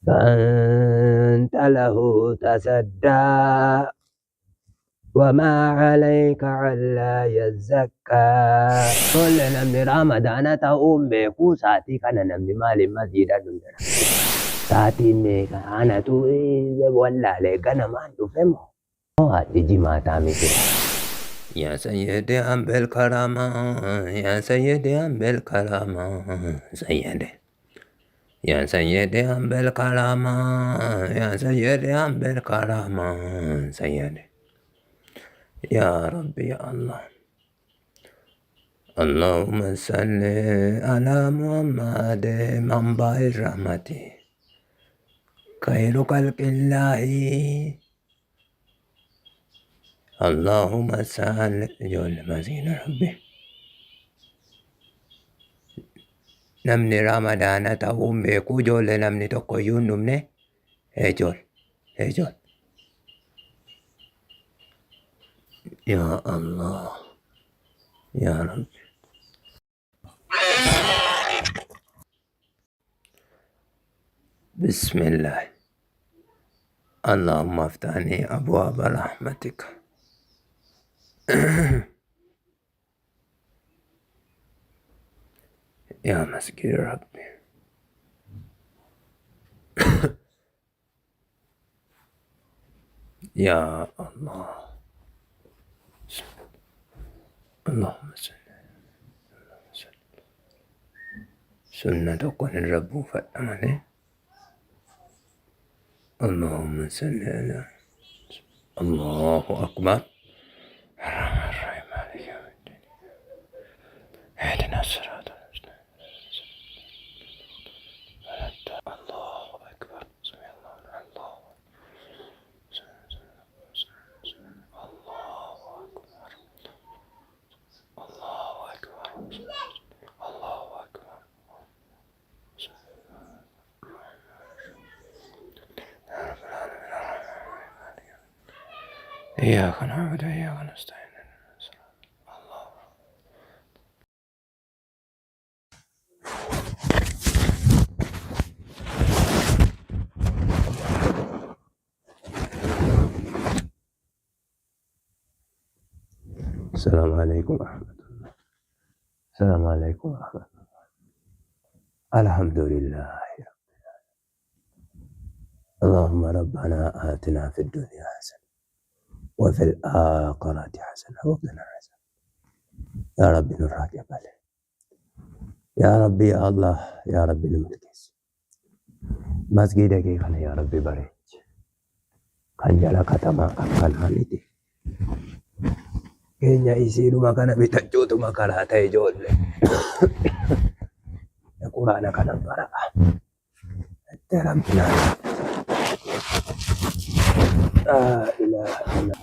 فأنت له تصدى وما عليك ألا يزكى. كل نمني رمضان تقوم بيكو ساتي كان نمني مالي مزيدا دندنا ساتي ميكا أنا توي ولا لك أنا ما تفهمه تجي ما تعمل يا سيدي أم بالكرامة يا سيدي أم بالكرامة سيدي يا سيدي أم بالكرامة يا سيدي أم بالكرامة سيدي يا ربي يا الله اللهم صل على محمد منبع الرحمة خير خلق الله اللهم صل جل مزين ربي نمني رمضان تقوم بيكو جول نمني تقويون نمني هجول يا الله يا رب بسم الله اللهم افتحني أبواب رحمتك يا مسكين ربي يا الله اللهم صل سنة كن الرب فأمني اللهم صل على الله أكبر الرحمن الرحيم مالك يوم الدين اهدنا الصراط الله أكبر سمع الله الله إياك نعبد وإياك نستعين السلام عليكم ورحمة الله السلام عليكم ورحمة الله الحمد لله اللهم ربنا آتنا في الدنيا حسنة وفي الآخرة حسنة وقنا عذاب يا رب نراك بالي يا ربي يا الله يا ربي نملكس مسجدك كان يا ربي بريج كان جلا كتما أكل هالتي كينيا يصير ما كان بتجوت ما كان هتيجول يقول أنا كان برا ترمنا لا إله إلا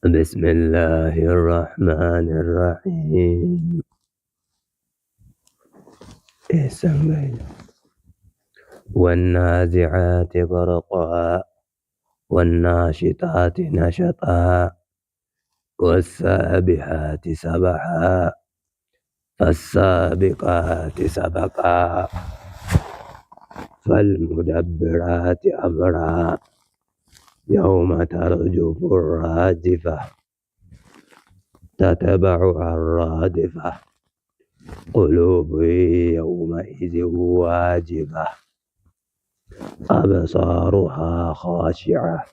بسم الله الرحمن الرحيم والنازعات غرقا والناشطات نشطا والسابحات سبحا فالسابقات سبقا فالمدبرات أمرا يوم ترجف الراجفة تتبعها الرادفة قلوب يومئذ واجفة أبصارها خاشعة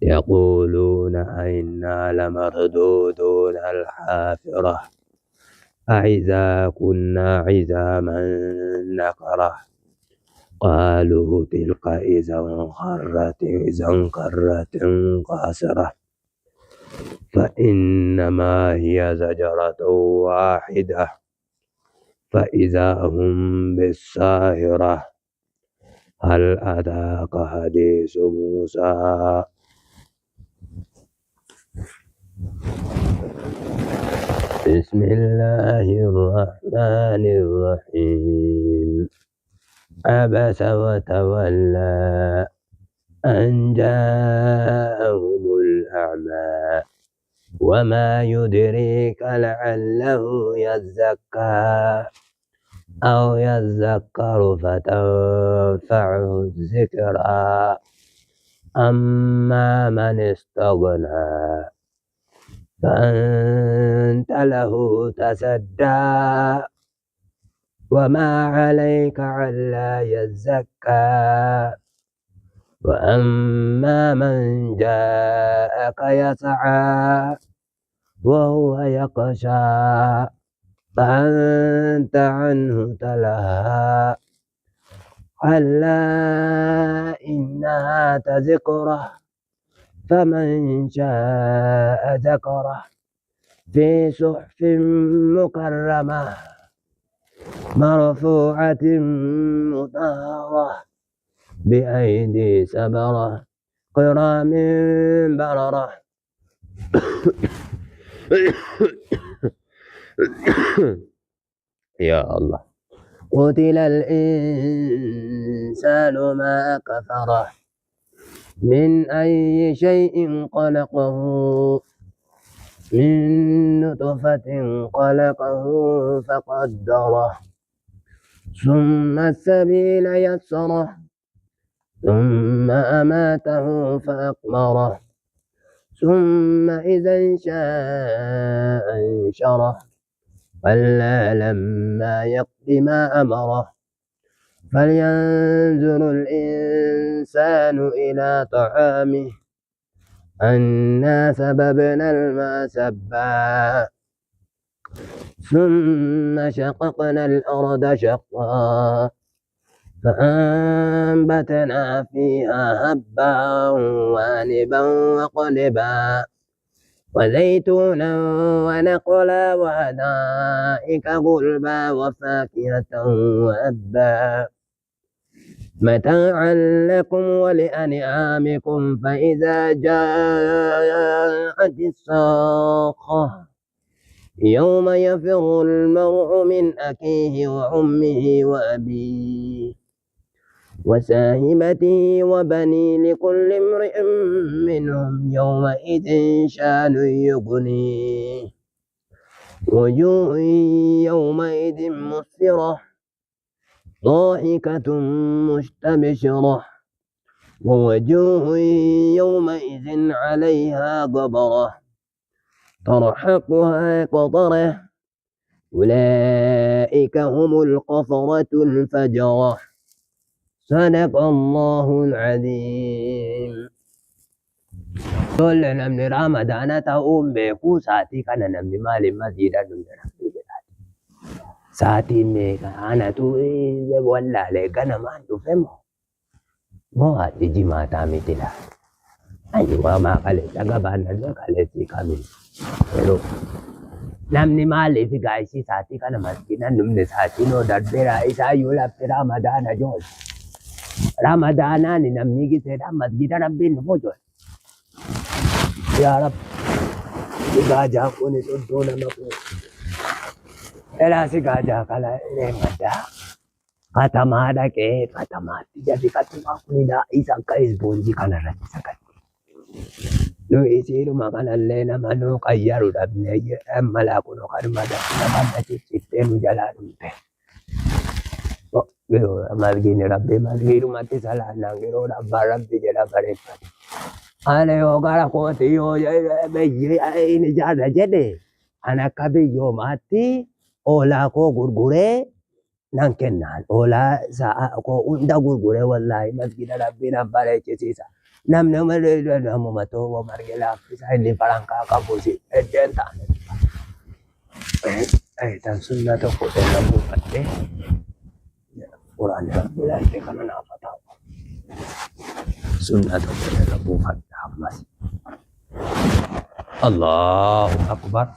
يقولون أئنا لمردودون الحافرة أإذا كنا عظاما نخرة قالوا تلك إذا كرة خاسرة فإنما هي زجرة واحدة فإذا هم بالساهرة هل أتاك حديث موسى بسم الله الرحمن الرحيم عبس وتولى أن جاءهم الأعمى وما يدريك لعله يزكى أو يذكر فتنفعه الذكرى أما من استغنى فأنت له تصدى وما عليك ألا يزكى وأما من جاءك يسعى وهو يخشى فأنت عنه تلهى كلا إنها تذكرة فمن شاء ذكره في صحف مكرمة مرفوعة مطهرة بأيدي سبرة كرام بررة يا الله قتل الإنسان ما كفره من أي شيء خلقه من نطفة خلقه فقدره ثم السبيل يسره ثم أماته فأقبره ثم إذا انشاء أنشره كلا لما يقض ما أمره فلينظر الإنسان إلى طعامه أنا سببنا الماء سبا ثم شققنا الأرض شقا فأنبتنا فيها هبا وعنبا وقلبا وزيتونا ونخلا وحدائق غلبا وفاكهة وأبا متاعا لكم ولأنعامكم فإذا جاءت الصاخة يوم يفر المرء من أخيه وأمه وأبيه وصاحبته وبنيه لكل امرئ منهم يومئذ شأن يغنيه وجوه يومئذ مسفرة ضاحكة مستبشرة ووجوه يومئذ عليها غبرة ترهقها قترة أولئك هم الكفرة الفجرة صدق الله العظيم. Tole namni Ramadana ta'uun beeku sa'aatii kana namni maaliif masjiida dhufeera? Sa'aatiin meeqa? Anatu wallaalee ganamaan dhufe moo haadhi jimaataa miti laa? Ani waamaa kaleessa gabaan daldala kaleessi kamiin yeroo namni maaliif gaa'isii sa'aatii kana masjiida dhufne sa'aatiin oo darbeera isaayyuu lafti Ramadana joole. Ramadanaani namni giseedhaan masjiida rabbiin dhufu joole. Ya Rab, gajah ko ni tunto na ako. Ela si gajah kala ini mada. Kata mada ke kata mati jadi kata aku ni dah isang kais bonji kana rat sakat. Lo isiru makan alle na manu kayaru dabne amala ko no karmada na banda chitte nu jalan pe. Oh, gero malgi ni rabbe malgi mati salah na gero rabba rabbi jala barepat. Ane ogara koti yo beyye ini jada jede anak kabi yo mati ola ko gurgure nan kennan ola sa ko unda gurgure wallahi masjid rabbi nan bare cesisa nam nam nam mato wo margela fisa ini parangka kabusi edenta tan sunna to ko tan bu patte Quran rabbil alamin kana na fata sunna to ko bu patte Allahu Akbar.